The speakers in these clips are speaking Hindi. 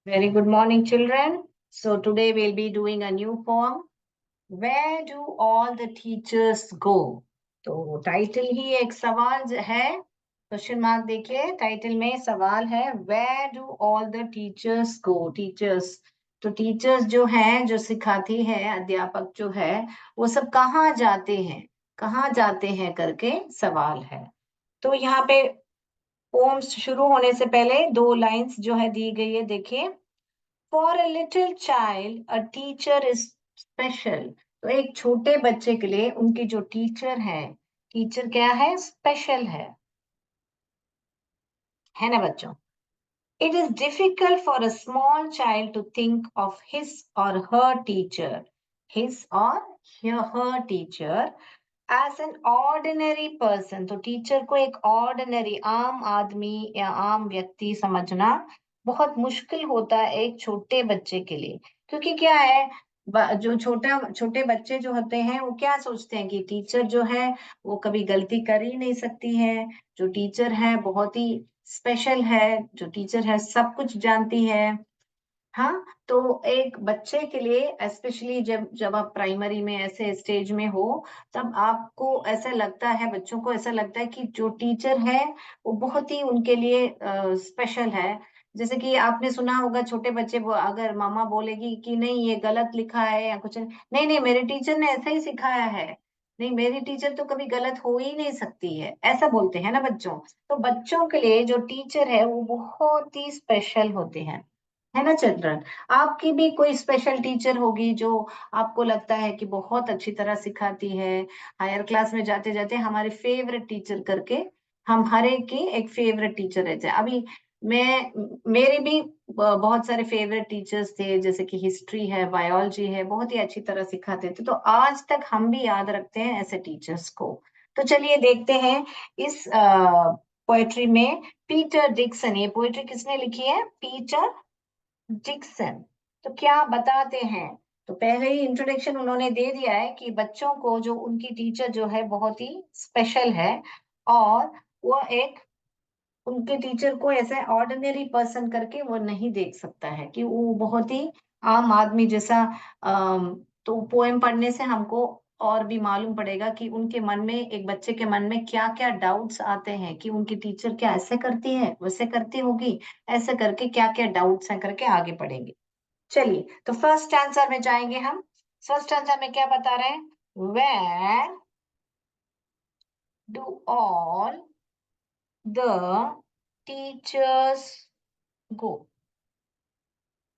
Very good morning, children. So today we'll be doing a new poem. Where do all the teachers go? तो टाइटल ही एक सवाल है. क्वेश्चन मार्क देखिए, टाइटल में सवाल है. Where do all the teachers go? Teachers, तो टीचर्स जो हैं, जो सिखाती है, अध्यापक जो है, वो सब कहाँ जाते हैं? कहाँ जाते हैं करके सवाल है. तो यहाँ पे पोम्स शुरू होने से पहले दो लाइंस जो है दी गई है, देखिए. For a little child a teacher is special. तो एक छोटे बच्चे के लिए उनकी जो टीचर टीचर क्या है? स्पेशल है ना बच्चों? It is difficult for a small child to think of his or her teacher, his or her teacher as an ordinary person. तो टीचर को एक ऑर्डिनरी, आम आदमी या आम व्यक्ति समझना बहुत मुश्किल होता है एक छोटे बच्चे के लिए. क्योंकि क्या है, जो छोटे बच्चे जो होते हैं वो क्या सोचते हैं कि टीचर जो है वो कभी गलती कर ही नहीं सकती है. जो टीचर है बहुत ही स्पेशल है, जो टीचर है सब कुछ जानती है. हाँ, तो एक बच्चे के लिए स्पेशली जब जब आप प्राइमरी में ऐसे स्टेज में हो, तब आपको ऐसा लगता है, बच्चों को ऐसा लगता है कि जो टीचर है वो बहुत ही उनके लिए स्पेशल है. जैसे कि आपने सुना होगा, छोटे बच्चे वो अगर मामा बोलेगी कि नहीं ये गलत लिखा है या कुछ, नहीं नहीं मेरे टीचर ने ऐसा ही सिखाया है, नहीं मेरी टीचर तो कभी गलत हो ही नहीं सकती है, ऐसा बोलते हैं ना बच्चों. तो बच्चों के लिए जो टीचर है वो बहुत ही स्पेशल होते हैं, है ना चिल्ड्रन? आपकी भी कोई स्पेशल टीचर होगी जो आपको लगता है कि बहुत अच्छी तरह सिखाती है. हायर क्लास में जाते जाते हमारे फेवरेट टीचर करके, हम हर एक की एक फेवरेट टीचर रहते हैं. अभी मेरे भी बहुत सारे फेवरेट टीचर्स थे, जैसे कि हिस्ट्री है, बायोलॉजी है, बहुत ही अच्छी तरह सिखाते थे. तो आज तक हम भी याद रखते हैं ऐसे टीचर्स को. तो चलिए देखते हैं इस पोएट्री में. पीटर डिक्सन, ये पोएट्री किसने लिखी है? Peter Dixon. तो क्या बताते हैं? तो पहले ही इंट्रोडक्शन उन्होंने दे दिया है कि बच्चों को जो उनकी टीचर जो है बहुत ही स्पेशल है, और वो एक, उनके टीचर को ऐसे ऑर्डिनरी पर्सन करके वो नहीं देख सकता है कि वो बहुत ही आम आदमी जैसा. तो पोएम पढ़ने से हमको और भी मालूम पड़ेगा कि उनके मन में, एक बच्चे के मन में क्या क्या डाउट्स आते हैं, कि उनकी टीचर क्या ऐसे करती है, वैसे करती होगी, ऐसे करके क्या क्या डाउट्स हैं करके आगे पढ़ेंगे. चलिए, तो फर्स्ट आंसर में जाएंगे हम. फर्स्ट आंसर में क्या बता रहे हैं? Where do all the teachers go.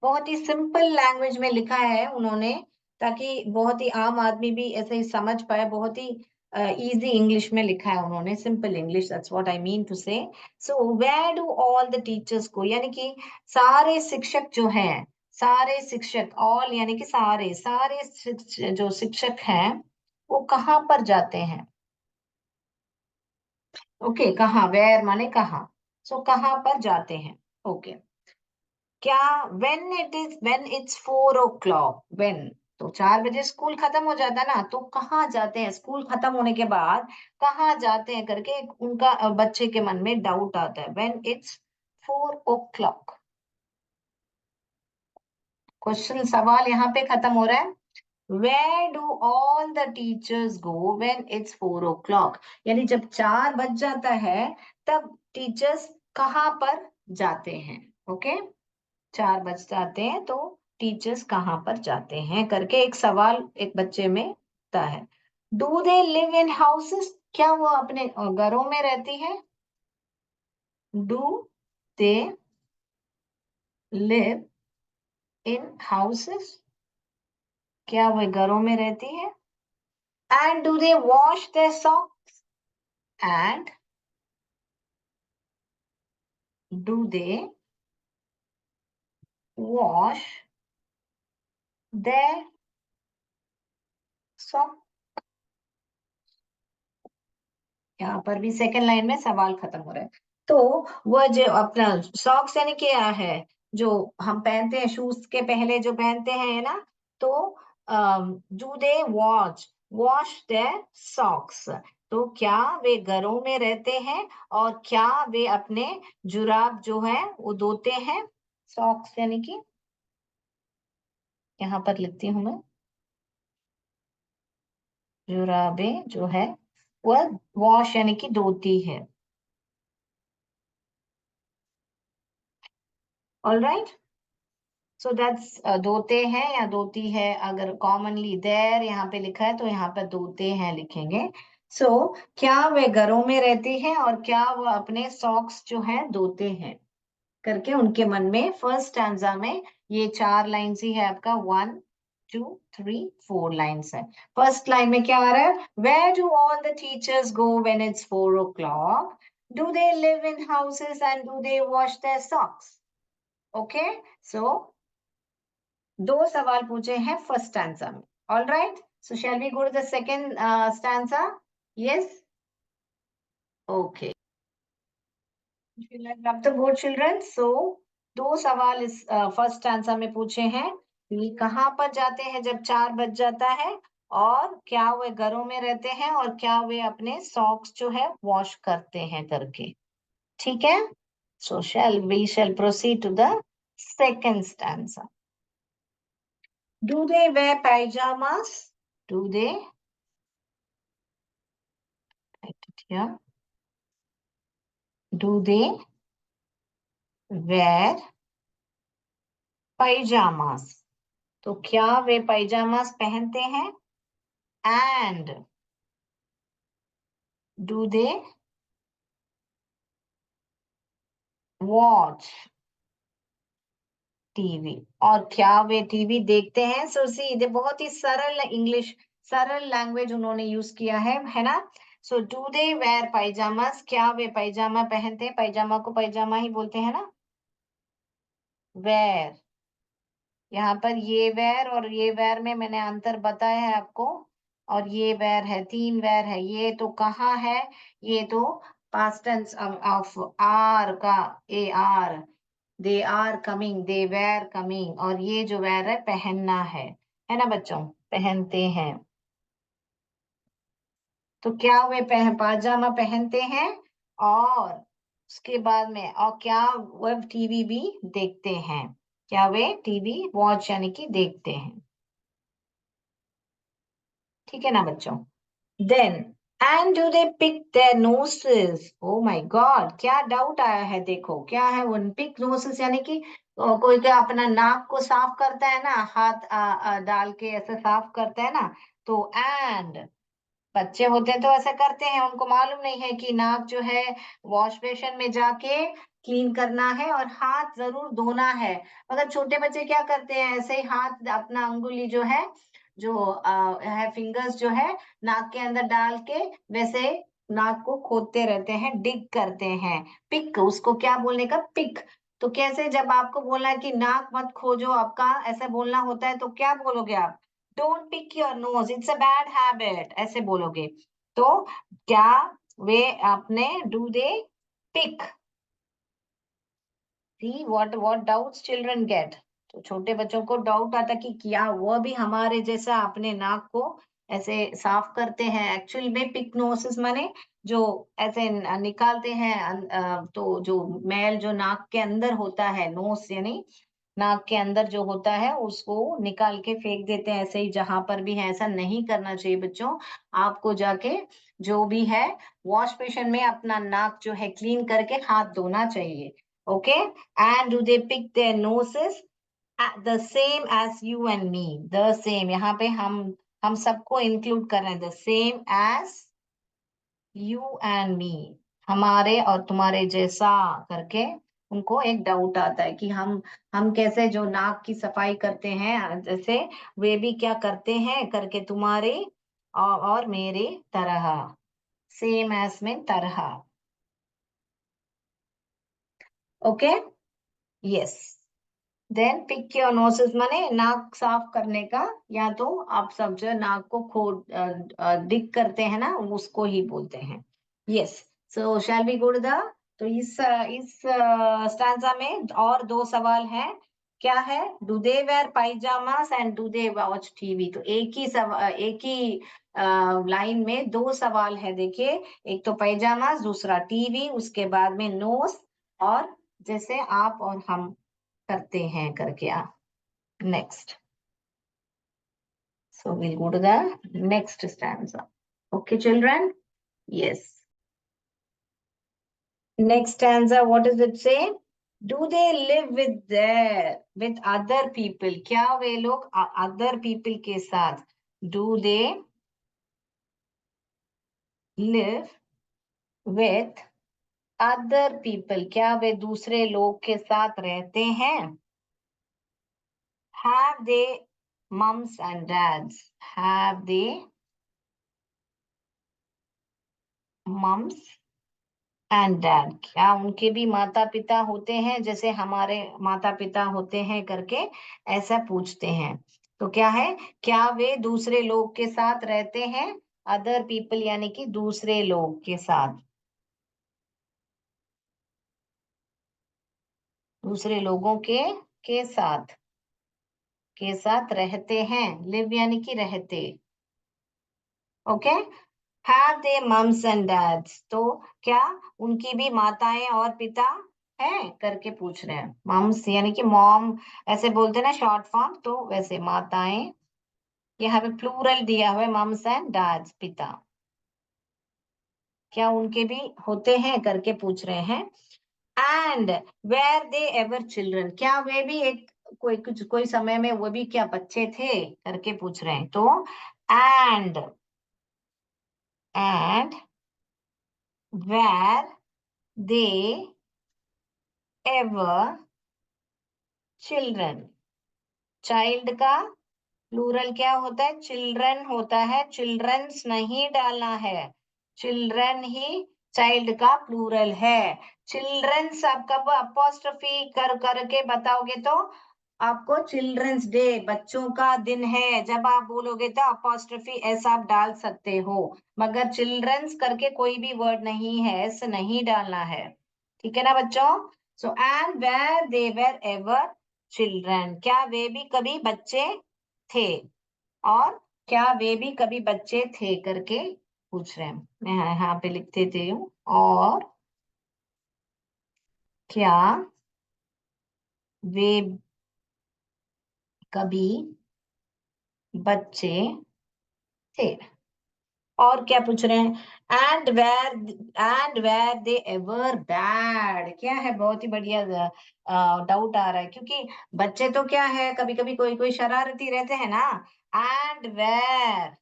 बहुत ही सिंपल लैंग्वेज में लिखा है उन्होंने, ताकि बहुत ही आम आदमी भी ऐसे ही समझ पाए. बहुत ही इजी इंग्लिश में लिखा है उन्होंने, simple English, that's what I mean to say. So where do all the teachers को, यानी कि सारे शिक्षक जो हैं, सारे शिक्षक, ऑल यानी कि सारे सारे जो शिक्षक हैं वो कहाँ पर जाते हैं? ओके, कहाँ, वेयर माने कहाँ. सो कहाँ पर जाते हैं. ओके, क्या? व्हेन इट्स 4 o'clock, व्हेन, तो 4 बजे स्कूल खत्म हो जाता है ना, तो कहाँ जाते हैं? स्कूल खत्म होने के बाद कहाँ जाते हैं करके उनका बच्चे के मन में डाउट आता है. When it's 4 o'clock. क्वेश्चन, सवाल यहाँ पे खत्म हो रहा है. Where do all the teachers go when it's 4 o'clock, यानी जब 4 बज जाता है तब टीचर्स कहाँ पर जाते हैं. ओके, 4 बज जाते हैं तो टीचर्स कहाँ पर जाते हैं करके एक सवाल एक बच्चे में आता है. Do they live in houses, क्या वो अपने घरों में रहती है? Do they live in houses, क्या वो घरों में रहती है? And do they wash their socks, and do they wash their socks. यहाँ पर भी सेकंड लाइन में सवाल खत्म हो रहा है. तो वह जो अपना सॉक्स यानी क्या है, जो हम पहनते हैं शूज के पहले जो पहनते हैं ना, तो do they wash their socks, तो क्या वे घरों में रहते हैं और क्या वे अपने जुराब जो है वो धोते हैं? सॉक्स यानी कि यहाँ पर लिखती हूँ मैं, जुराबे जो है वह वॉश यानी कि धोती है। ऑल राइट, सो दैट्स धोते हैं या धोती है। अगर कॉमनली देयर यहाँ पे लिखा है तो यहाँ पर धोते हैं लिखेंगे। सो क्या वे घरों में रहते हैं और क्या वह अपने सॉक्स जो है धोते हैं करके उनके मन में फर्स्ट स्टैंजा में ये 4 लाइन्स ही है आपका, 1 2 3 4 लाइन्स है। फर्स्ट लाइन में क्या आ रहा है, where do all the teachers go when it's 4 o'clock, do they live in houses and do they wash their socks. Okay, so दो सवाल पूछे हैं फर्स्ट स्टैंजा में। All right, so shall we go to the second stanza? Yes, okay, अब तो बोर्ड चिल्ड्रन। सो दो सवाल इस फर्स्ट स्टैंजा में पूछे हैं, ये कहाँ पर जाते हैं जब 4 बज जाता है, और क्या वे घरों में रहते हैं और क्या वे अपने सॉक्स जो है वॉश करते हैं करके। ठीक है, so shall we shall proceed to the second stanza. Do they wear pyjamas, do they, do they wear pyjamas, तो क्या वे पायजामास पहनते हैं, and do they watch TV, और क्या वे टीवी देखते हैं। सो सी दे बहुत ही सरल इंग्लिश, सरल लैंग्वेज उन्होंने यूज किया है ना। सो डू दे वेयर पायजामास, क्या वे पायजामा पहनते हैं, पायजामा को पायजामा ही बोलते हैं ना। वेयर, यहाँ पर ये वेर और ये वेर में मैंने अंतर बताया है आपको, और ये वेर है, 3 वेर है। ये तो कहाँ है, ये तो पास्ट टेंस ऑफ आर का, A R, they are coming, they were coming, और ये जो वेर है पहनना है ना बच्चों, पहनते हैं। तो क्या वे पाजामा पहनते हैं, और उसके बाद में, और क्या वे टीवी भी देखते हैं, क्या वे टीवी वॉच यानी कि देखते हैं। ठीक है ना बच्चों। Then, and do they pick their noses, oh my God, क्या डाउट आया है, देखो क्या है वो पिक नोसेस यानी कि कोई क्या अपना नाक को साफ करता है ना, हाथ डाल के ऐसे साफ करता है ना। तो एंड बच्चे होते हैं तो ऐसा करते हैं, उनको मालूम नहीं है कि नाक जो है वॉश बेसिन में जाके क्लीन करना है और हाथ जरूर धोना है। मगर छोटे बच्चे क्या करते हैं, ऐसे ही हाथ अपना अंगुली जो है, जो है फिंगर्स जो है, नाक के अंदर डाल के वैसे नाक को खोदते रहते हैं, डिग करते हैं। पिक, उसको क्या बोलने का, पिक। तो कैसे, जब आपको बोलना है कि नाक मत खोजो आपका, ऐसा बोलना होता है तो क्या बोलोगे आप, don't pick your nose, it's a bad habit, ऐसे बोलोगे। तो क्या वे अपने, do they pick, see what doubts children get. तो छोटे बच्चों को डाउट आता कि क्या वह भी हमारे जैसा अपने नाक को ऐसे साफ करते हैं। एक्चुअली में पिक्नोसिस माने जो ऐसे निकालते हैं, तो जो मैल जो नाक के अंदर होता है, नोस यानी नाक के अंदर जो होता है उसको निकाल के फेंक देते हैं ऐसे ही जहां पर भी है। ऐसा नहीं करना चाहिए बच्चों, आपको जाके जो भी है वॉश बेसिन में अपना नाक जो है क्लीन करके हाथ धोना चाहिए। Okay, and do they pick their noses the same as you and me, the same, यहाँ पे हम सबको इंक्लूड कर रहे हैं, the same as you and me, हमारे और तुम्हारे जैसा करके। उनको एक डाउट आता है कि हम कैसे जो नाक की सफाई करते हैं जैसे वे भी क्या करते हैं करके, तुम्हारे और मेरे तरह, सेम एज में तरह। Okay, yes, then pick your noses माने नाक साफ करने का, या तो आप सब जो नाक को खोद डिग करते हैं ना, उसको ही बोलते हैं। Yes, so shall we go to the, तो इस स्टैंजा में और दो सवाल हैं। क्या है, do they wear pyjamas and do they watch TV. तो एक ही लाइन में दो सवाल है, देखिए, एक तो पायजामास, दूसरा टीवी, उसके बाद में नोस, और जैसे आप और हम। करते हैं करके। Next, so we'll go to the next stanza. Okay, children? Yes. Next stanza, what does it say? Do they live with other people? क्या वे लोग other people के साथ? Do they live with other people? क्या वे दूसरे लोग के साथ रहते हैं? Have they mums and dads? Have they mums and dad? क्या उनके भी माता पिता होते हैं जैसे हमारे माता पिता होते हैं करके ऐसा पूछते हैं। तो क्या है, क्या वे दूसरे लोग के साथ रहते हैं? अदर पीपल यानी कि दूसरे लोग के साथ, दूसरे लोगों के साथ रहते हैं। लिव यानी कि रहते। Okay. Have they mums and dads, तो क्या उनकी भी माताएं और पिता हैं करके पूछ रहे हैं। मम्स यानी कि मॉम ऐसे बोलते हैं ना शॉर्ट फॉर्म, तो वैसे माताएं, यहाँ पे प्लूरल दिया हुआ है मम्स एंड डैड्स, पिता, क्या उनके भी होते हैं करके पूछ रहे हैं। And were they ever children, क्या वे भी एक कोई समय में वो भी क्या बच्चे थे करके पूछ रहे हैं। तो and were they ever children, child का प्लूरल क्या होता है? चिल्ड्रन होता है, चिल्ड्रंस नहीं डालना है, चिल्ड्रन ही चाइल्ड का प्लूरल है। चिल्ड्रंस आप कब अपोस्ट्रोफी कर करके बताओगे तो आपको चिल्ड्रंस डे, बच्चों का दिन है, जब आप बोलोगे तो अपोस्ट्रोफी एस आप डाल सकते हो, मगर चिल्ड्रंस करके कोई भी वर्ड नहीं है, एस नहीं डालना है। ठीक है ना बच्चों? So and were they were ever children, क्या वे भी कभी बच्चे थे, और क्या वे भी कभी बच्चे थे करके पूछ रहे हैं। मैं यहाँ पे लिख देती हूँ, और क्या वे कभी बच्चे थे। और क्या पूछ रहे हैं? And were they ever bad, क्या है, बहुत ही बढ़िया डाउट आ रहा है, क्योंकि बच्चे तो क्या है, कभी कभी कोई कोई शरारती रहते हैं ना। And were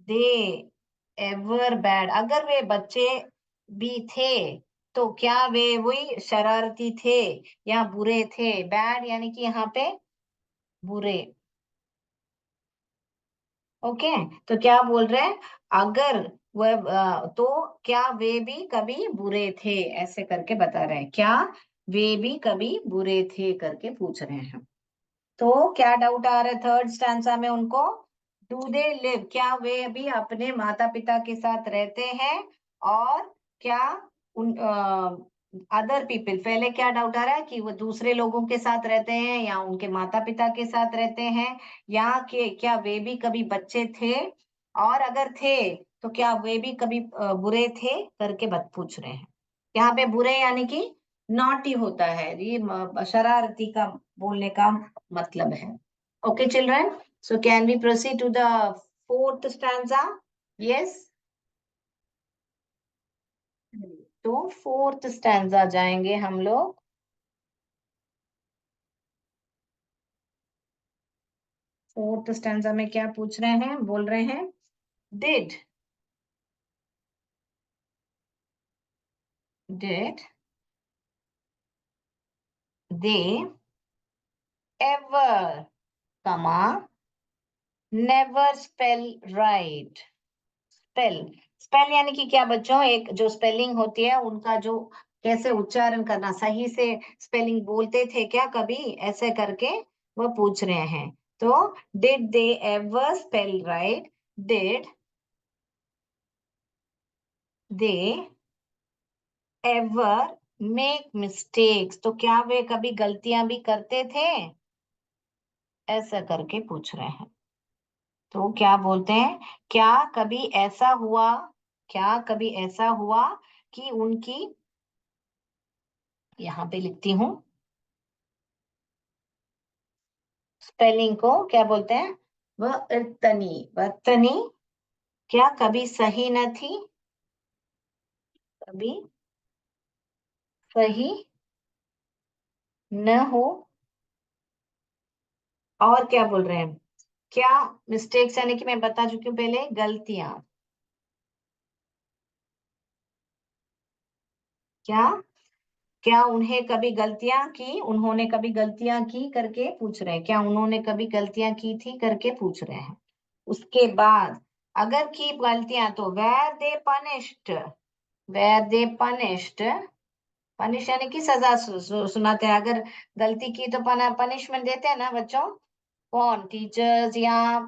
they ever bad, अगर वे बच्चे भी थे तो क्या वे वही शरारती थे या बुरे थे? बैड यानी कि यहाँ पे बुरे। ओके, तो क्या बोल रहे हैं? अगर वह तो क्या वे भी कभी बुरे थे, ऐसे करके बता रहे हैं, क्या वे भी कभी बुरे थे करके पूछ रहे हैं। तो क्या डाउट आ रहा है थर्ड स्टैंजा में उनको? डू दे लिव, क्या वे अभी अपने माता पिता के साथ रहते हैं, और क्या उन अदर पीपल, पहले क्या डाउट आ रहा है कि वो दूसरे लोगों के साथ रहते हैं या उनके माता पिता के साथ रहते हैं, या कि क्या वे भी कभी बच्चे थे, और अगर थे तो क्या वे भी कभी बुरे थे करके बत पूछ रहे हैं। यहाँ पे बुरे यानी कि नॉटी होता है, ये शरारती का बोलने का मतलब है। Okay children, so can we proceed to the fourth stanza? Yes. तो फोर्थ स्टैंजा जाएंगे हम लोग। फोर्थ स्टैंजा में क्या पूछ रहे हैं, बोल रहे हैं? डिड डिड दे एवर, कमा, never spell right. Spell, spell यानी कि क्या बच्चों, एक जो स्पेलिंग होती है उनका जो कैसे उच्चारण करना, सही से स्पेलिंग बोलते थे क्या कभी, ऐसे करके वो पूछ रहे हैं। तो did they ever spell right, did they ever make mistakes, तो क्या वे कभी गलतियां भी करते थे, ऐसा करके पूछ रहे हैं। तो क्या बोलते हैं, क्या कभी ऐसा हुआ, क्या कभी ऐसा हुआ कि उनकी, यहाँ पे लिखती हूँ, स्पेलिंग को क्या बोलते हैं? वर्तनी। वर्तनी क्या कभी सही न थी? कभी सही न हो। और क्या बोल रहे हैं? क्या मिस्टेक्स, यानी कि मैं बता चुकी हूँ पहले, गलतियां। क्या क्या उन्हें कभी गलतियां की, उन्होंने कभी गलतियां की करके पूछ रहे हैं, क्या उन्होंने कभी गलतियां की थी करके पूछ रहे हैं। उसके बाद अगर की गलतियां तो were they punished. Were they punished. Punish यानी कि सजा सुनाते हैं। अगर गलती की तो पनिशमेंट देते हैं ना बच्चों। कौन? टीचर्स या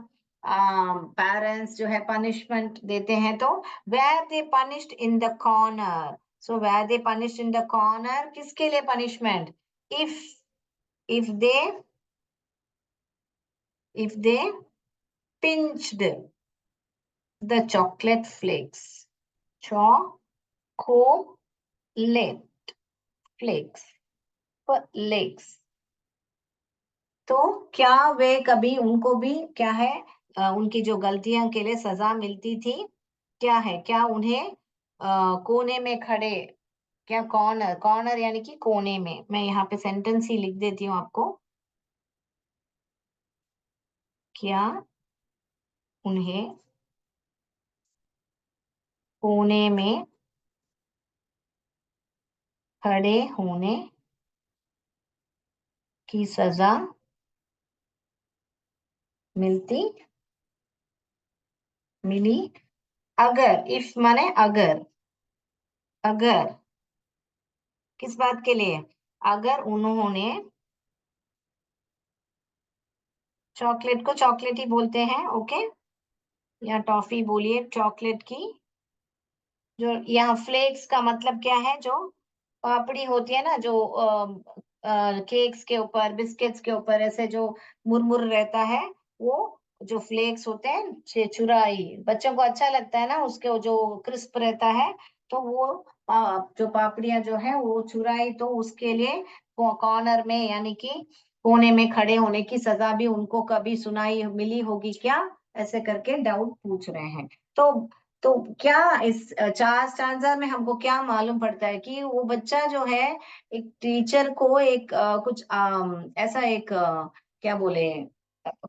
पेरेंट्स जो है पनिशमेंट देते हैं। तो were they punished in the corner. So were they punished in the corner किसके लिए punishment? If they if they pinched the chocolate flakes. Chocolate flakes flakes। तो क्या वे कभी, उनको भी क्या है, उनकी जो गलतियां के लिए सजा मिलती थी? क्या है, क्या उन्हें कोने में खड़े, क्या कॉर्नर, कॉर्नर यानी कि कोने में, मैं यहाँ पे सेंटेंस ही लिख देती हूँ आपको। क्या उन्हें कोने में खड़े होने की सजा मिलती मिली? अगर, इफ माने अगर, अगर किस बात के लिए? अगर उन्होंने, चॉकलेट को चॉकलेट ही बोलते हैं, ओके, या टॉफी बोलिए चॉकलेट की। जो यहाँ फ्लेक्स का मतलब क्या है? जो पापड़ी होती है ना, जो केक्स के ऊपर, बिस्किट्स के ऊपर ऐसे जो मुरमुर रहता है, वो जो फ्लेक्स होते हैं, चुराई, बच्चों को अच्छा लगता है ना, उसके वो जो क्रिस्प रहता है। तो वो जो पापड़ियां जो है वो चुराई, तो उसके लिए कॉर्नर में यानी कि कोने में खड़े होने की सजा भी उनको कभी सुनाई मिली होगी क्या? ऐसे करके डाउट पूछ रहे हैं। तो तो क्या इस चार स्टैंजा में हमको क्या मालूम पड़ता है? कि वो बच्चा जो है एक टीचर को एक कुछ ऐसा एक क्या बोले,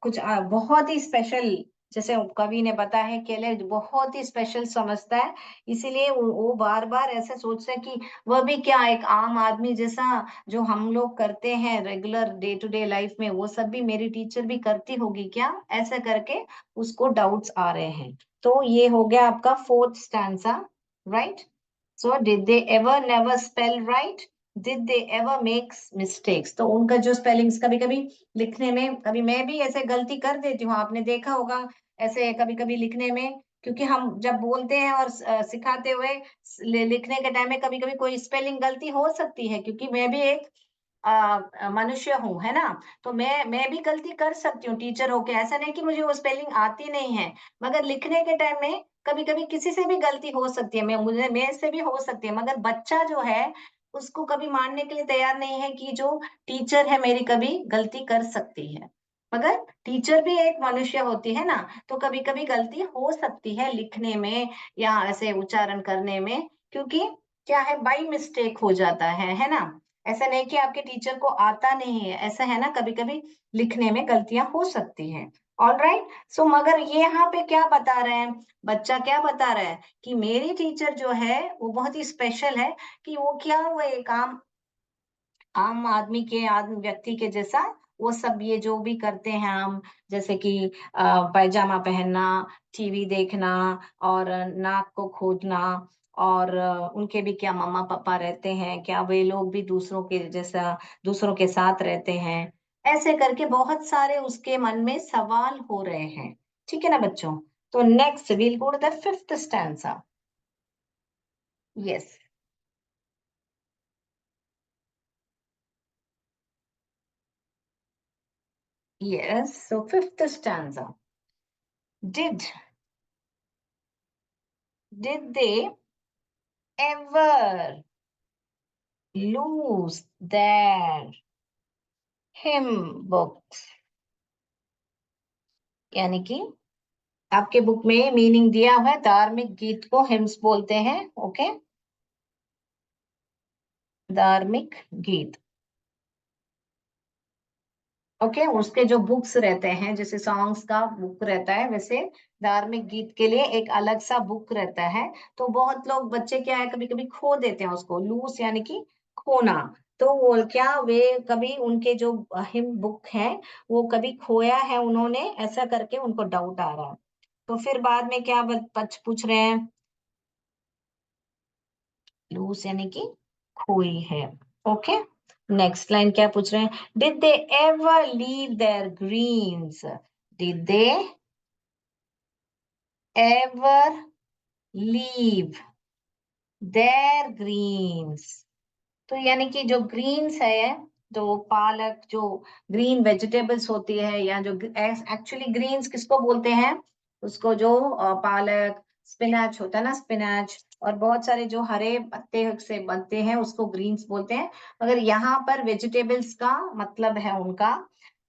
कुछ बहुत ही स्पेशल, जैसे कवि ने बताया है के लिए बहुत ही स्पेशल समझता है। इसीलिए वो बार बार ऐसे सोचता है कि वह भी क्या एक आम आदमी जैसा, जो हम लोग करते हैं regular day to day life में, वो सब भी मेरी टीचर भी करती होगी क्या? ऐसा करके उसको डाउट्स आ रहे हैं। तो ये हो गया आपका fourth stanza, right? So did they ever never spell right? Did they ever make mistakes? तो उनका जो स्पेलिंग्स कभी कभी लिखने में, कभी मैं भी ऐसे गलती कर देती हूँ, आपने देखा होगा ऐसे कभी कभी लिखने में, क्योंकि हम जब बोलते हैं और सिखाते हुए लिखने के टाइम में कभी कभी कोई स्पेलिंग गलती हो सकती है, क्योंकि मैं भी एक मनुष्य हूँ, है ना? तो मैं भी गलती कर सकती हूँ टीचर होके, ऐसा नहीं कि मुझे वो स्पेलिंग आती नहीं है। मगर लिखने के टाइम में कभी कभी किसी से भी गलती हो सकती है, मैं मुझे मेरे से भी हो सकती है, मगर बच्चा जो है उसको कभी मानने के लिए तैयार नहीं है कि जो टीचर है मेरी कभी गलती कर सकती है। मगर टीचर भी एक मनुष्य होती है ना, तो कभी कभी गलती हो सकती है लिखने में या ऐसे उच्चारण करने में, क्योंकि क्या है, बाई मिस्टेक हो जाता है ना? ऐसा नहीं कि आपके टीचर को आता नहीं है, ऐसा है ना, कभी कभी लिखने में गलतियां हो सकती हैं। All right. सो मगर ये यहाँ पे क्या बता रहे हैं, बच्चा क्या बता रहा है कि मेरी टीचर जो है वो बहुत ही स्पेशल है, कि वो क्या, वो एक आम आम आदमी के, आदमी व्यक्ति के जैसा वो सब ये जो भी करते हैं हम, जैसे कि पैजामा पहनना, टीवी देखना, और नाक को खोदना, और उनके भी क्या मम्मा पापा रहते हैं क्या, वे लोग भी दूसरों के जैसा दूसरों के साथ रहते हैं? ऐसे करके बहुत सारे उसके मन में सवाल हो रहे हैं। ठीक है ना बच्चों? तो next we'll go to the fifth stanza. Yes. Yes, so fifth stanza. Did they ever lose their hymn books? यानी कि आपके बुक में मीनिंग दिया हुआ है, धार्मिक गीत को हिम्स बोलते हैं। ओके, धार्मिक गीत। ओके, उसके जो बुक्स रहते हैं, जैसे सॉन्ग्स का बुक रहता है, वैसे धार्मिक गीत के लिए एक अलग सा बुक रहता है। तो बहुत लोग बच्चे क्या है, कभी कभी खो देते हैं उसको, लूज यानी कि खोना। तो वो क्या, वे कभी उनके जो हिम बुक है वो कभी खोया है उन्होंने, ऐसा करके उनको डाउट आ रहा है। तो फिर बाद में क्या पूछ रहे हैं, लूज यानी कि खोई है। ओके, नेक्स्ट लाइन क्या पूछ रहे हैं, did they ever leave their greens, did they ever leave their greens. तो यानी कि जो ग्रीन्स है, जो पालक, जो ग्रीन वेजिटेबल्स होती है, या जो एक्चुअली ग्रीन्स किसको बोलते हैं, उसको जो पालक, स्पिनच होता है ना, स्पिनच, और बहुत सारे जो हरे पत्ते से बनते हैं उसको ग्रीन्स बोलते हैं। अगर यहाँ पर वेजिटेबल्स का मतलब है उनका,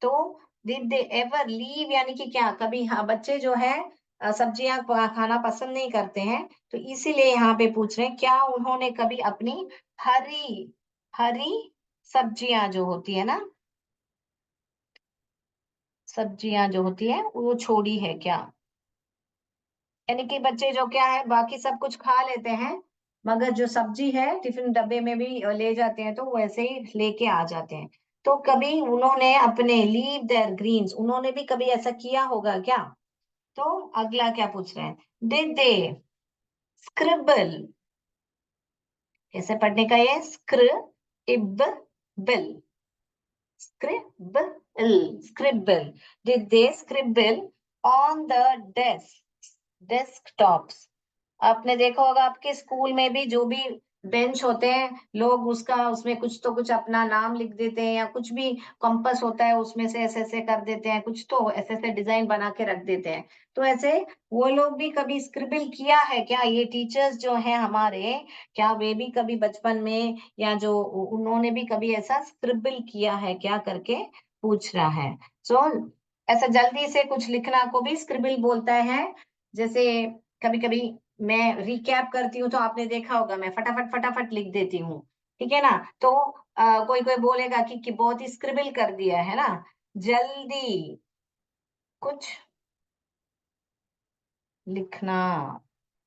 तो डिड दे एवर लीव यानी कि क्या, कभी, हाँ, बच्चे जो है सब्जियां खाना पसंद नहीं करते हैं, तो इसीलिए यहाँ पे पूछ रहे हैं क्या उन्होंने कभी अपनी हरी हरी सब्जियां जो होती है ना, सब्जियां जो होती है वो छोड़ी है क्या। यानी कि बच्चे जो क्या है, बाकी सब कुछ खा लेते हैं, मगर जो सब्जी है टिफिन डब्बे में भी ले जाते हैं, तो वो ऐसे ही लेके आ जाते हैं। तो कभी उन्होंने अपने लीव देयर ग्रीन्स, उन्होंने भी कभी ऐसा किया होगा क्या। तो अगला क्या पूछ रहे हैं, डिड दे स्क्रिबल, कैसे पढ़ने का, ये स्क्र इब bill, scribble, scribble. Did they scribble on the desktops? आपने देखा होगा आपके स्कूल में भी जो भी बेंच होते हैं, लोग उसका, उसमें कुछ तो कुछ अपना नाम लिख देते हैं, या कुछ भी कंपास होता है उसमें से ऐसे ऐसे कर देते हैं, कुछ तो ऐसे ऐसे डिजाइन बना के रख देते हैं। तो ऐसे वो लोग भी कभी स्क्रिबल किया है क्या, ये टीचर्स जो हैं हमारे, क्या वे भी कभी बचपन में, या जो उन्होंने भी कभी ऐसा स्क्रिबल किया है क्या करके पूछ रहा है। सो ऐसा जल्दी से कुछ लिखना को भी स्क्रिबल बोलता है। जैसे कभी कभी मैं रिकैप करती हूँ, तो आपने देखा होगा मैं फटाफट फटाफट लिख देती हूँ, ठीक है ना। तो कोई कोई बोलेगा कि बहुत ही स्क्रिबल कर दिया है ना, जल्दी कुछ लिखना,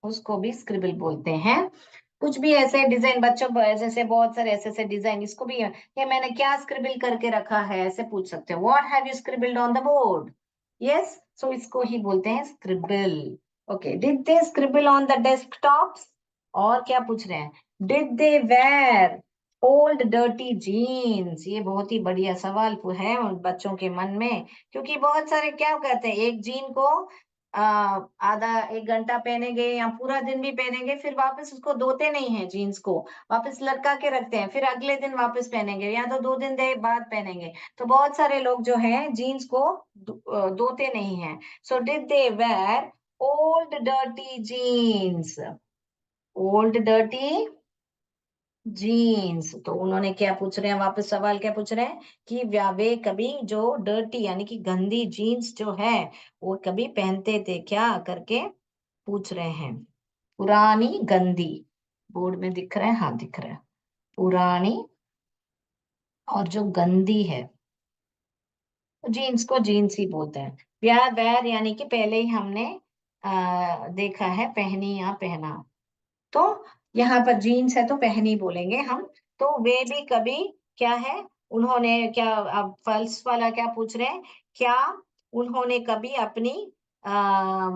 उसको भी स्क्रिबल बोलते हैं। कुछ भी ऐसे डिजाइन बच्चों जैसे बहुत सारे ऐसे ऐसे डिजाइन, इसको भी ये मैंने क्या स्क्रिबल करके रखा है, ऐसे पूछ सकते हो, what have you scribbled on the board. Yes, so इसको ही बोलते हैं scribble. Okay, did they scribble on the desktops. और क्या पूछ रहे हैं, did they wear old dirty jeans. ये बहुत ही बढ़िया सवाल है उन बच्चों के मन में, क्योंकि बहुत सारे क्या कहते हैं, एक जीन को आधा एक घंटा पहनेंगे या पूरा दिन भी पहनेंगे, फिर वापस उसको धोते नहीं है, जीन्स को वापस लटका के रखते हैं, फिर अगले दिन वापस पहनेंगे, या तो 2 दिन बाद पहनेंगे। तो बहुत सारे लोग जो हैं जीन्स को धोते नहीं है। So did they wear old dirty jeans, old dirty jeans. तो उन्होंने क्या पूछ रहे हैं, वापस सवाल क्या पूछ रहे हैं, कि वे कभी जो डर्टी यानी कि गंदी जीन्स जो है वो कभी पहनते थे क्या करके पूछ रहे हैं। पुरानी गंदी, बोर्ड में दिख रहा है, हाँ दिख रहा है, पुरानी और जो गंदी है, जीन्स को जीन्स ही बोलते हैं। वेयर वेयर यानी कि पहले ही हमने देखा है, पहनी या पहना। तो यहाँ पर जीन्स है तो पहनी बोलेंगे हम। तो वे भी कभी क्या है, उन्होंने क्या, अब फल्स वाला क्या पूछ रहे हैं, क्या उन्होंने कभी अपनी आ,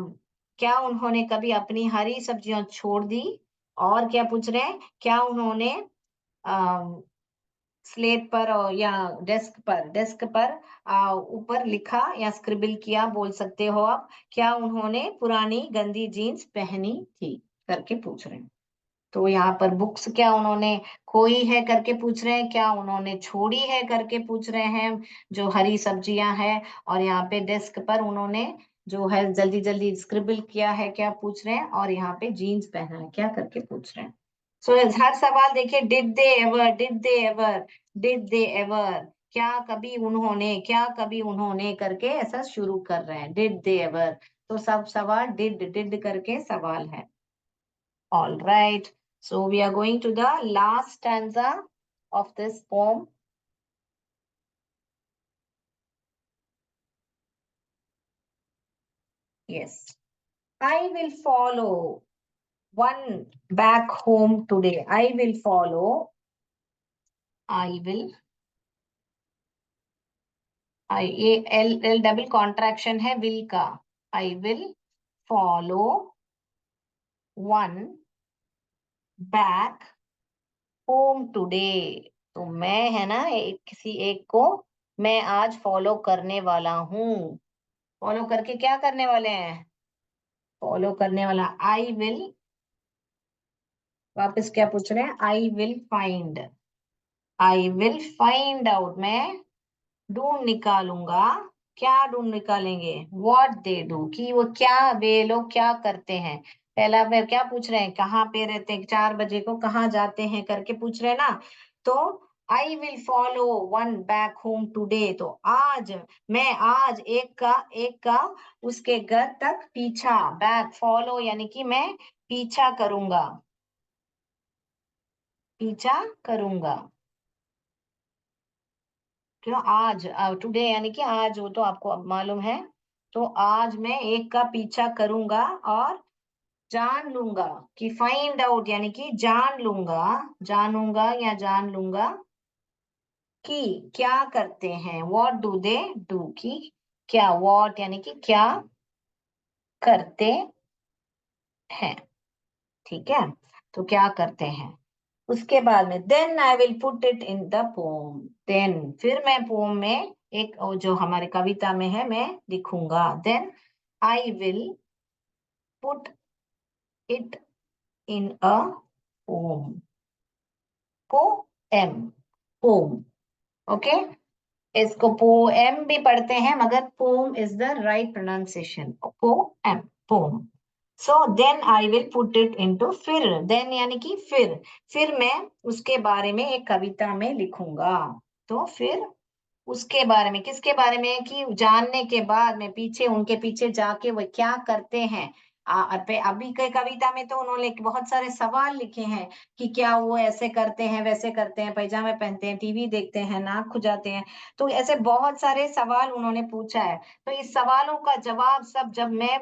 क्या उन्होंने कभी अपनी हरी सब्जियां छोड़ दी। और क्या पूछ रहे हैं, क्या उन्होंने स्लेट पर या डेस्क पर ऊपर लिखा या स्क्रिबल किया बोल सकते हो आप, क्या उन्होंने पुरानी गंदी जीन्स पहनी थी करके पूछ रहे हैं। तो यहाँ पर बुक्स क्या उन्होंने खोई है करके पूछ रहे हैं, क्या उन्होंने छोड़ी है करके पूछ रहे हैं, जो हरी सब्जियां हैं। और यहाँ पे डेस्क पर उन्होंने जो है जल्दी जल्दी स्क्रिबल किया है क्या पूछ रहे हैं, और यहाँ पे जीन्स पहना है क्या करके पूछ रहे हैं। सो हर सवाल देखिए, did they ever, did they ever, did they ever, क्या कभी उन्होंने, क्या कभी उन्होंने करके ऐसा शुरू कर रहे हैं, डिड दे एवर। तो सब सवाल डिड डिड करके सवाल है। All right, so we are going to the last stanza of this poem. Yes, I will follow one back home today. I will follow. I will. L double contraction है will का. I will follow one back home today. तो मैं है ना किसी एक को मैं आज फॉलो करने वाला हूँ। फॉलो करके क्या करने वाले हैं? फॉलो करने वाला आई विल। वापस क्या पूछ रहे हैं? I will find. I will find out. मैं ढूंढ निकालूंगा। क्या ढूंढ निकालेंगे? व्हाट दे डू, कि वो क्या, वे लोग क्या करते हैं। पहला वे क्या पूछ रहे हैं? कहाँ पे रहते हैं, 4 बजे को कहाँ जाते हैं करके पूछ रहे हैं ना। तो I will follow one back home today. तो आज, मैं आज एक का उसके घर तक पीछा, बैक फॉलो यानी कि मैं पीछा करूंगा, पीछा करूंगा। क्यों आज? टुडे यानी कि आज, वो तो आपको अब मालूम है। तो आज मैं एक का पीछा करूंगा और जान लूंगा, कि फाइंड आउट यानी कि जान लूंगा, जानूंगा या जान लूंगा कि क्या करते हैं। व्हाट डू दे डू, की क्या, व्हाट यानी कि क्या करते हैं। ठीक है, तो क्या करते हैं। उसके बाद में then I will put it in the poem. Then फिर मैं पोम में एक जो हमारी कविता में है मैं लिखूंगा। Then I will put it in a poem. Poem, poem. Okay, इसको पोएम भी पढ़ते हैं मगर poem is the right pronunciation. Poem, poem. So then I will put it into, फिर देन यानी कि फिर मैं उसके बारे में एक कविता में लिखूंगा। तो फिर उसके बारे में, किसके बारे में? कि जानने के बाद में पीछे, उनके पीछे जाके वो क्या करते हैं। अभी के कविता में तो उन्होंने बहुत सारे सवाल लिखे हैं कि क्या वो ऐसे करते हैं, वैसे करते हैं, पैजामे पहनते हैं, टीवी देखते हैं, नाक खुजाते हैं। तो ऐसे बहुत सारे सवाल उन्होंने पूछा है। तो इस सवालों का जवाब सब जब मैं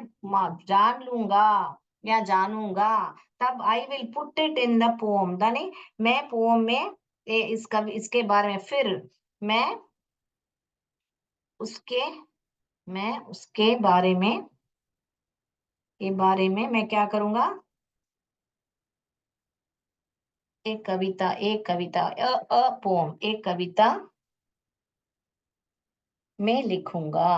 जान लूंगा या जानूंगा, तब आई will put it in the pome. यानी मैं पोम में इसके बारे में फिर मैं उसके उसके बारे में मैं क्या करूंगा? एक कविता पोम, एक कविता में लिखूंगा।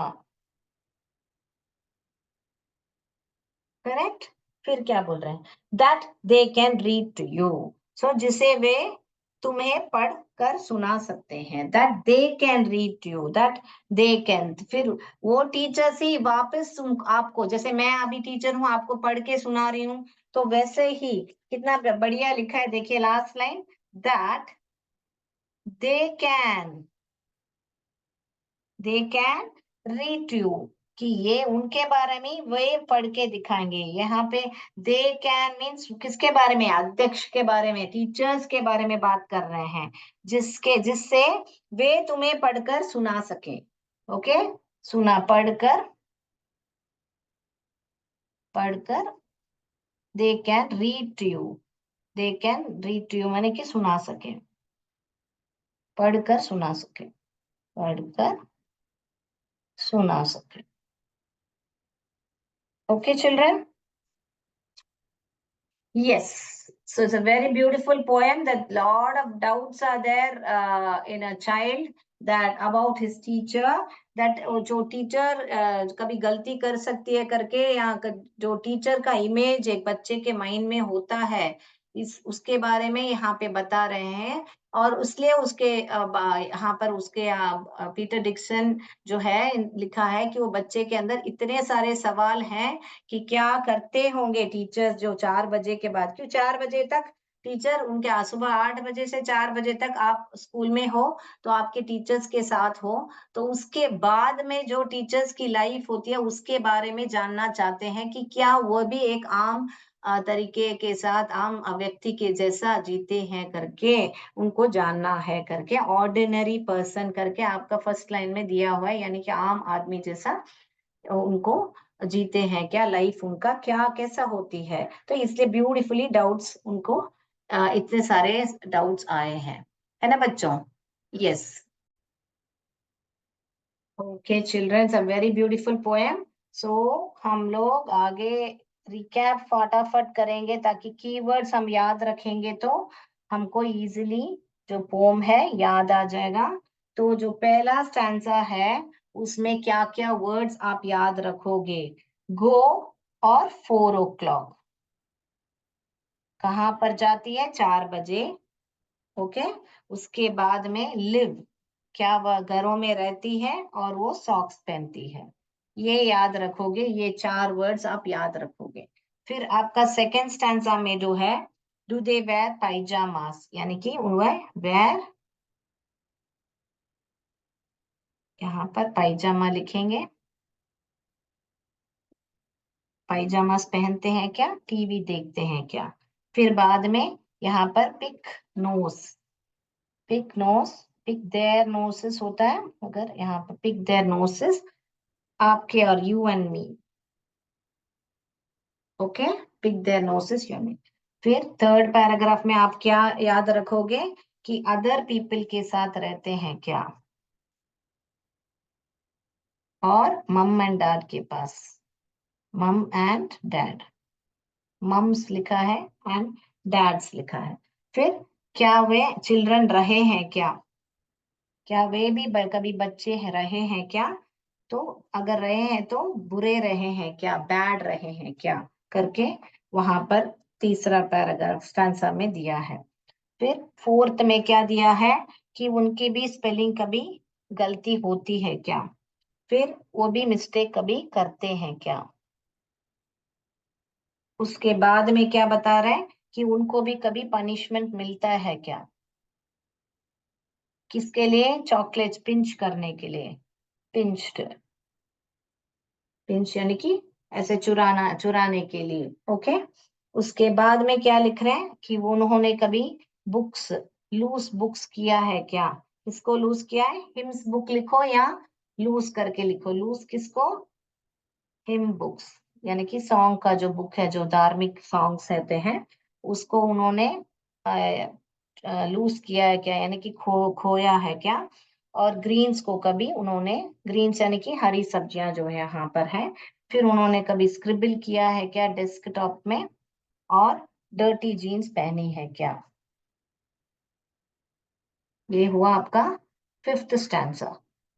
करेक्ट। फिर क्या बोल रहे हैं? That they can read to you. So जिसे वे तुम्हें पढ़ कर सुना सकते हैं। That they can read to you, that they can, फिर वो टीचर से वापस आपको, जैसे मैं अभी टीचर हूं आपको पढ़ के सुना रही हूँ, तो वैसे ही कितना बढ़िया लिखा है, देखिए last line. That they can, they can read to you, कि ये उनके बारे में वे पढ़ के दिखाएंगे। यहाँ पे दे कैन मीन्स किसके बारे में? अध्यक्ष के बारे में, टीचर्स के बारे में बात कर रहे हैं, जिससे वे तुम्हें पढ़कर सुना सके। ओके, सुना, पढ़कर they can read to you, they can read to you माने कि सुना सके, पढ़कर सुना सके, पढ़कर सुना सके। Okay children. Yes, so it's a very beautiful poem. That lot of doubts are there in a child, that about his teacher, that जो टीचर कभी गलती कर सकती है करके, या जो टीचर का इमेज एक बच्चे के माइंड में होता है, इस उसके बारे में यहाँ पे बता रहे हैं। और इसलिए उसके यहाँ पर उसके पीटर डिक्सन जो है लिखा है कि वो बच्चे के अंदर इतने सारे सवाल हैं कि क्या करते होंगे टीचर्स जो 4 बजे के बाद, क्यों 4 बजे तक टीचर उनके सुबह 8 बजे से 4 बजे तक आप स्कूल में हो, तो आपके टीचर्स के साथ हो, तो उसके बाद में जो टीचर्स की लाइफ होती है उसके बारे में जानना चाहते हैं कि क्या वो भी एक आम तरीके के साथ आम व्यक्ति के जैसा जीते हैं करके उनको जानना है करके, ऑर्डिनरी पर्सन करके आपका फर्स्ट लाइन में दिया हुआ है, यानी कि आम आदमी जैसा उनको जीते हैं क्या, लाइफ उनका क्या कैसा होती है। तो इसलिए ब्यूटीफुली डाउट्स उनको इतने सारे डाउट्स आए हैं, है ना बच्चों? Yes. Okay childrens, a very beautiful poem. So हम लोग आगे रिकैप फटाफट करेंगे ताकि कीवर्ड्स हम याद रखेंगे तो हमको इजीली जो पोम है याद आ जाएगा। तो जो पहला स्टैंजा है उसमें क्या क्या वर्ड्स आप याद रखोगे? गो और 4 o'clock, कहाँ पर जाती है? 4 बजे। ओके। उसके बाद में लिव, क्या वह घरों में रहती है और वो सॉक्स पहनती है। ये याद रखोगे, ये 4 वर्ड्स आप याद रखोगे। फिर आपका सेकेंड स्टैंजा में जो है, डू दे वेयर पाइजामास, यानी कि वह वेयर, यहाँ पर पाइजामा लिखेंगे, पाइजामास पहनते हैं क्या, टीवी देखते हैं क्या। फिर बाद में यहाँ पर pick nose, pick nose, pick their noses होता है, अगर यहाँ पर पिक देयर नोसेस, आपके और you and me. Okay, pick their noses you and me. फिर थर्ड पैराग्राफ में आप क्या याद रखोगे कि अदर पीपल के साथ रहते हैं क्या, और मम एंड डैड के पास, मम एंड डैड, मम्स लिखा है एंड डैड्स लिखा है। फिर क्या वे चिल्ड्रन रहे हैं क्या, क्या वे भी कभी बच्चे रहे हैं क्या, तो अगर रहे हैं तो बुरे रहे हैं क्या, बैड रहे हैं क्या करके वहां पर तीसरा पैराग्राफ स्टैंजा में दिया है। फिर फोर्थ में क्या दिया है कि उनकी भी स्पेलिंग कभी गलती होती है क्या, फिर वो भी मिस्टेक कभी करते हैं क्या। उसके बाद में क्या बता रहे हैं कि उनको भी कभी पनिशमेंट मिलता है क्या, किसके लिए, चॉकलेट्स पिंच करने के लिए, पिंच्ड, पिंच यानी कि ऐसे चुराना, चुराने के लिए। ओके। उसके बाद में क्या लिख रहे हैं कि वो उन्होंने कभी बुक्स लूज बुक्स किया है क्या, किसको लूज किया है, हिम्स बुक लिखो या लूज करके लिखो, लूज किसको, हिम बुक्स, यानी कि सॉन्ग का जो बुक है, जो धार्मिक सॉन्ग्स रहते हैं उसको उन्होंने लूज किया है क्या, यानी कि खोया है क्या। और ग्रीन्स को कभी उन्होंने, ग्रीन्स यानी कि हरी सब्जियां जो है यहाँ पर है, फिर उन्होंने कभी स्क्रिबल किया है क्या डेस्कटॉप में, और डर्टी जीन्स पहनी है क्या। ये हुआ आपका फिफ्थ स्टैंजा।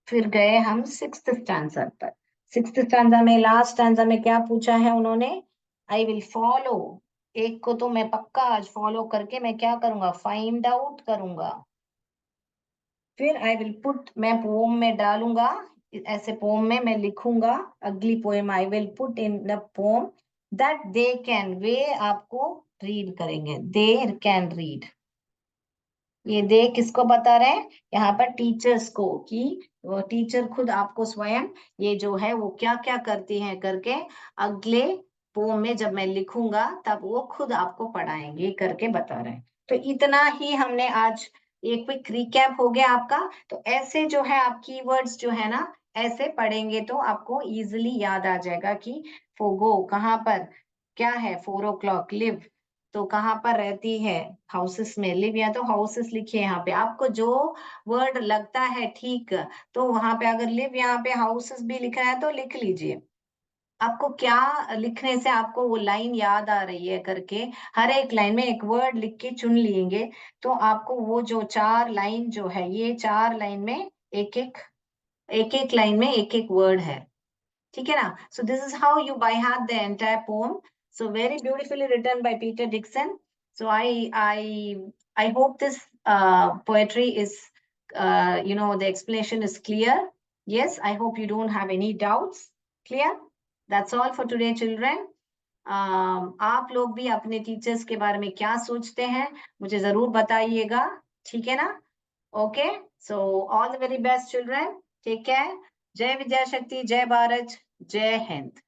फिर गए हम सिक्स्थ स्टैंजा पर। सिक्स्थ स्टैंजा में लास्ट स्टैंजा में क्या पूछा है उन्होंने, आई विल फॉलो, एक को तो मैं पक्का आज फॉलो करके मैं क्या करूंगा, फाइंड आउट करूंगा। फिर आई विल पुट, मैं पोम में डालूंगा, ऐसे पोम में मैं लिखूंगा, अगली poem I will put in the poem that they can, वे आपको रीड करेंगे, दे कैन रीड। ये दे किसको बता रहे हैं, यहाँ पर टीचर्स को, कि वो टीचर खुद आपको स्वयं ये जो है वो क्या क्या करती हैं करके अगले पोम में जब मैं लिखूंगा तब वो खुद आपको पढ़ाएंगे करके बता रहे हैं। तो इतना ही हमने आज, एक क्विक रिकैप हो गया आपका। तो ऐसे जो है आप कीवर्ड्स जो है ना, ऐसे पढ़ेंगे तो आपको इजिली याद आ जाएगा कि फोगो कहाँ पर, क्या है 4 o'clock, लिव तो कहाँ पर रहती है, हाउसेस में, लिव या तो हाउसेस लिखिए यहाँ पे, आपको जो वर्ड लगता है ठीक, तो वहां पे अगर लिव यहाँ पे हाउसेस भी लिखा है तो लिख लीजिए। आपको क्या लिखने से आपको वो लाइन याद आ रही है करके, हर एक लाइन में एक वर्ड लिख के चुन लेंगे, तो आपको वो जो 4 लाइन जो है, ये 4 लाइन में एक एक, एक एक लाइन में एक एक वर्ड है, ठीक है ना। So this is how you by heart the entire poem. So very beautifully written by Peter Dixon. So I hope this poetry is the explanation is clear. Yes, I hope you don't have any doubts. Clear? That's all for today, children. आप लोग भी अपने टीचर्स के बारे में क्या सोचते हैं, मुझे ज़रूर बताइएगा, ठीक है ना? Okay, so all the very best children, take care, Jai Vidya शक्ति, जय भारत, जय हिंद।